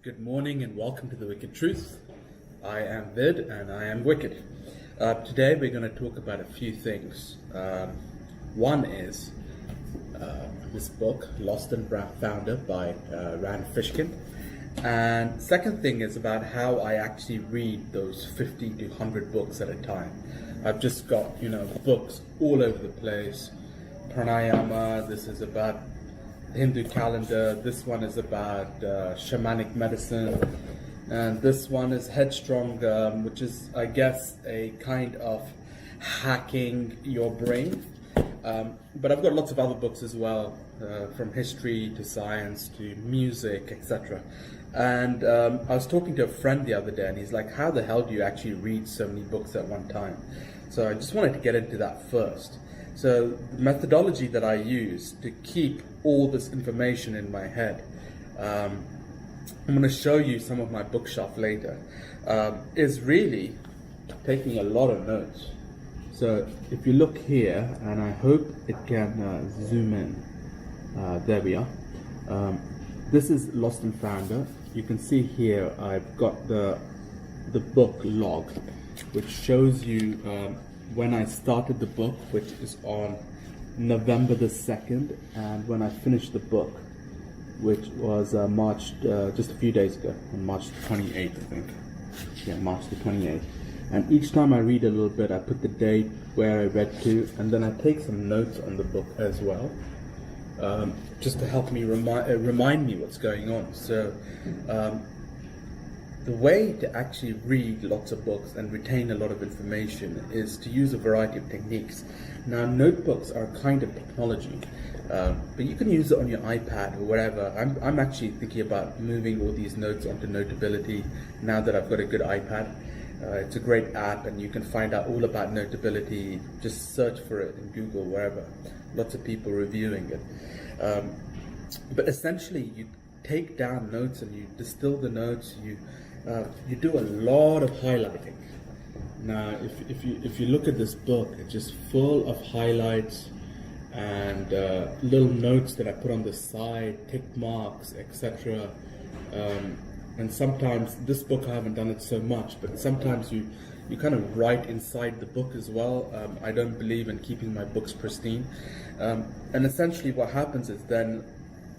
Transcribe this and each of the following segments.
Good morning and welcome to The Wicked Truth. I am Vid and I am Wicked. Today we're going to talk about a few things. One is this book, Lost and Founder by Rand Fishkin. And second thing is about how I actually read those 50 to 100 books at a time. I've just got, books all over the place. Pranayama, this is about Hindu calendar, this one is about shamanic medicine, and this one is Headstrong, which is, I guess, a kind of hacking your brain. But I've got lots of other books as well, from history to science to music, etc. And I was talking to a friend the other day, and he's like, how the hell do you actually read so many books at one time? So I just wanted to get into that first. So the methodology that I use to keep all this information in my head, I'm going to show you some of my bookshelf later, is really taking a lot of notes. So if you look here, and I hope it can zoom in, there we are. This is Lost and Founder. You can see here I've got the book log, which shows you when I started the book, which is on November the 2nd, and when I finished the book, which was March, just a few days ago, on March 28th, I think. Yeah, March the 28th. And each time I read a little bit, I put the date, where I read to, and then I take some notes on the book as well, just to help me remind me what's going on. So the way to actually read lots of books and retain a lot of information is to use a variety of techniques. Now, notebooks are a kind of technology, but you can use it on your iPad or wherever. I'm actually thinking about moving all these notes onto Notability now that I've got a good iPad. It's a great app, and you can find out all about Notability. Just search for it in Google, wherever. Lots of people reviewing it. But essentially, you take down notes and you distill the notes. You do a lot of highlighting. Now, if you look at this book, it's just full of highlights and little notes that I put on the side, tick marks, etc. And sometimes, this book I haven't done it so much, but sometimes you kind of write inside the book as well. I don't believe in keeping my books pristine. And essentially what happens is then,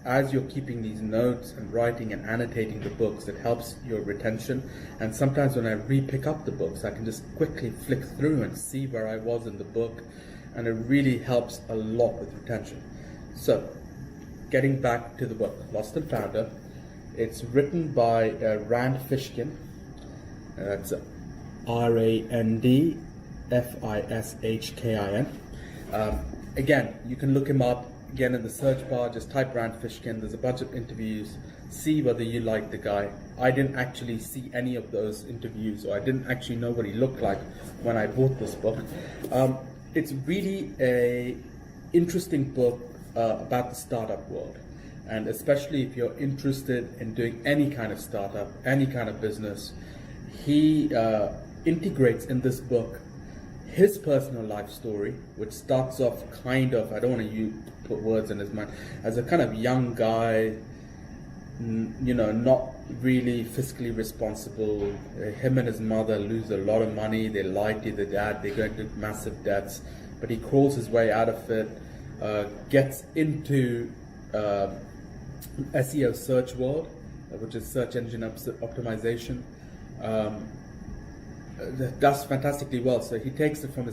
as you're keeping these notes and writing and annotating the books, it helps your retention. And sometimes when I re-pick up the books, I can just quickly flick through and see where I was in the book, and it really helps a lot with retention. So, getting back to the book, Lost and Founder, it's written by Rand Fishkin. That's R-A-N-D F-I-S-H-K-I-N. Again, you can look him up. Again, in the search bar, just type Rand Fishkin. There's a bunch of interviews. See whether you like the guy. I didn't actually see any of those interviews, or I didn't actually know what he looked like when I bought this book. It's really a interesting book about the startup world, and especially if you're interested in doing any kind of startup, any kind of business. He integrates in this book his personal life story, which starts off kind of, I don't want to put words in his mind, as a kind of young guy, not really fiscally responsible. Him and his mother lose a lot of money. They lie to the dad. They go into massive debts, but he crawls his way out of it, gets into SEO search world, which is search engine optimization. Does fantastically well. So he takes it from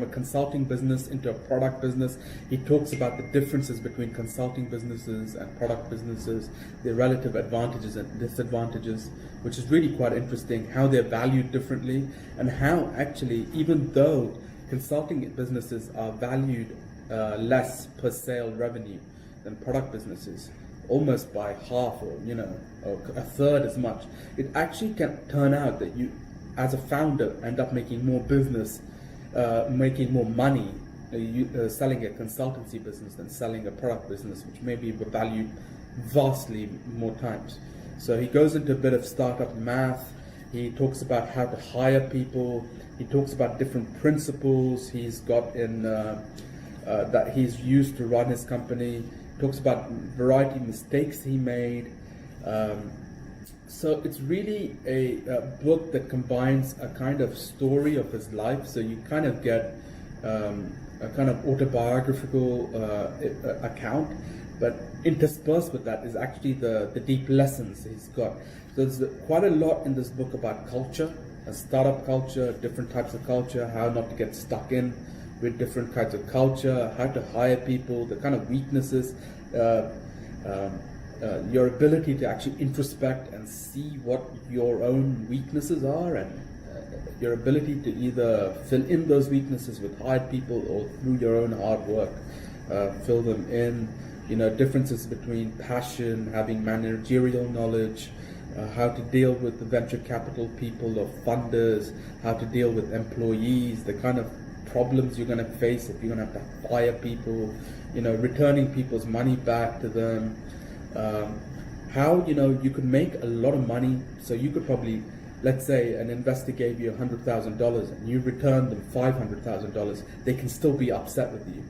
a consulting business into a product business. He talks about the differences between consulting businesses and product businesses, their relative advantages and disadvantages, which is really quite interesting, how they're valued differently, and how actually, even though consulting businesses are valued less per sale revenue than product businesses, almost by half or a third as much, it actually can turn out that you, as a founder, end up making more business, making more money selling a consultancy business than selling a product business, which may be valued vastly more times. So he goes into a bit of startup math. He talks about how to hire people. He talks about different principles he's got in that he's used to run his company. Talks about variety of mistakes he made. So it's really a book that combines a kind of story of his life. So you kind of get a kind of autobiographical account, but interspersed with that is actually the deep lessons he's got. So there's quite a lot in this book about culture, a startup culture, different types of culture, how not to get stuck in with different kinds of culture, how to hire people, the kind of weaknesses, your ability to actually introspect and see what your own weaknesses are, and your ability to either fill in those weaknesses with hired people or through your own hard work, fill them in. Differences between passion, having managerial knowledge, how to deal with the venture capital people or funders, how to deal with employees, the kind of problems you're going to face if you're going to have to fire people, returning people's money back to them, how you could make a lot of money. So you could probably, let's say an investor gave you $100,000 and you returned them $500,000, they can still be upset with you.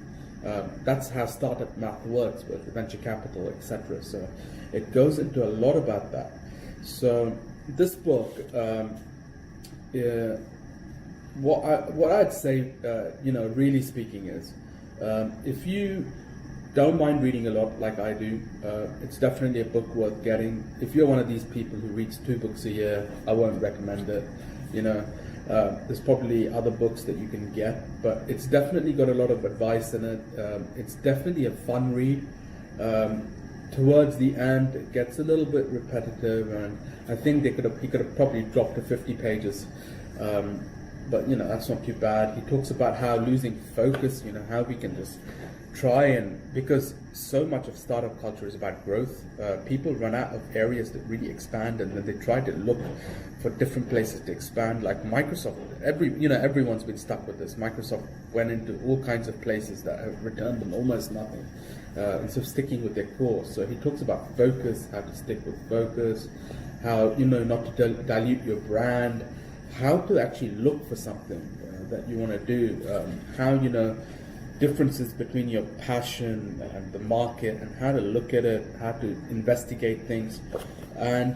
That's how startup math works with venture capital, etc. So it goes into a lot about that. So this book, what I'd say, really speaking, is if you don't mind reading a lot like I do, it's definitely a book worth getting. If you're one of these people who reads 2 books a year, I won't recommend it. There's probably other books that you can get, but it's definitely got a lot of advice in it. It's definitely a fun read. Towards the end, it gets a little bit repetitive, and I think he could have probably dropped to 50 pages. But that's not too bad. He talks about how losing focus, how we can just try, and because so much of startup culture is about growth, people run out of areas that really expand, and then they try to look for different places to expand. Like Microsoft, everyone's been stuck with this. Microsoft went into all kinds of places that have returned them almost nothing, instead of sticking with their core. So he talks about focus, how to stick with focus, how not to dilute your brand, how to actually look for something that you want to do, how differences between your passion and the market, and how to look at it, how to investigate things. And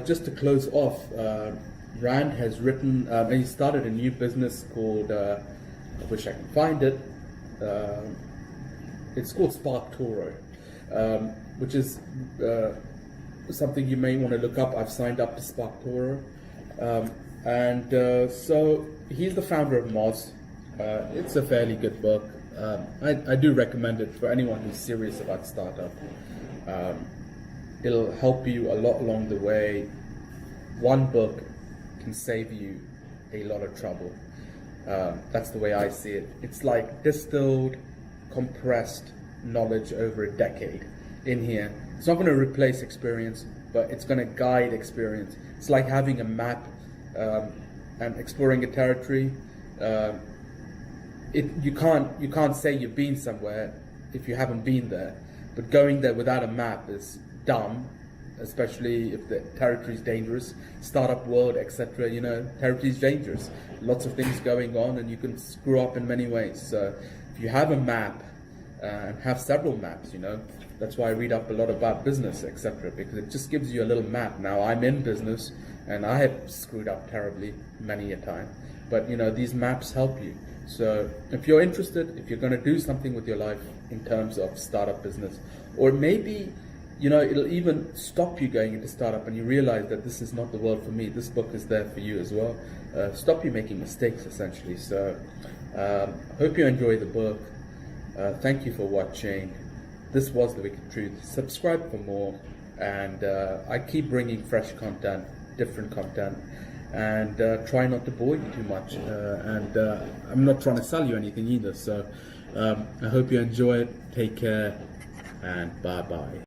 just to close off, Rand has written, he started a new business called, I wish I can find it, it's called SparkToro, which is something you may want to look up. I've signed up to SparkToro. So he's the founder of Moz. It's a fairly good book. I do recommend it for anyone who's serious about startup. It'll help you a lot along the way. One book can save you a lot of trouble. That's the way I see it. It's like distilled, compressed knowledge over a decade in here. It's not going to replace experience, but it's going to guide experience. It's like having a map and exploring a territory. You can't say you've been somewhere if you haven't been there. But going there without a map is dumb, especially if the territory is dangerous. Startup world, etc. Territory is dangerous. Lots of things going on, and you can screw up in many ways. So if you have a map and have several maps, that's why I read up a lot about business, etc. Because it just gives you a little map. Now I'm in business, and I have screwed up terribly many a time. But these maps help you. So if you're interested, if you're going to do something with your life in terms of startup business, or maybe it'll even stop you going into startup and you realize that this is not the world for me, this book is there for you as well. Stop you making mistakes, essentially. So hope you enjoy the book. Thank you for watching. This was The Wicked Truth. Subscribe for more, and I keep bringing fresh content, different content, and try not to bore you too much, and I'm not trying to sell you anything either. So I hope you enjoy it. Take care, and bye bye.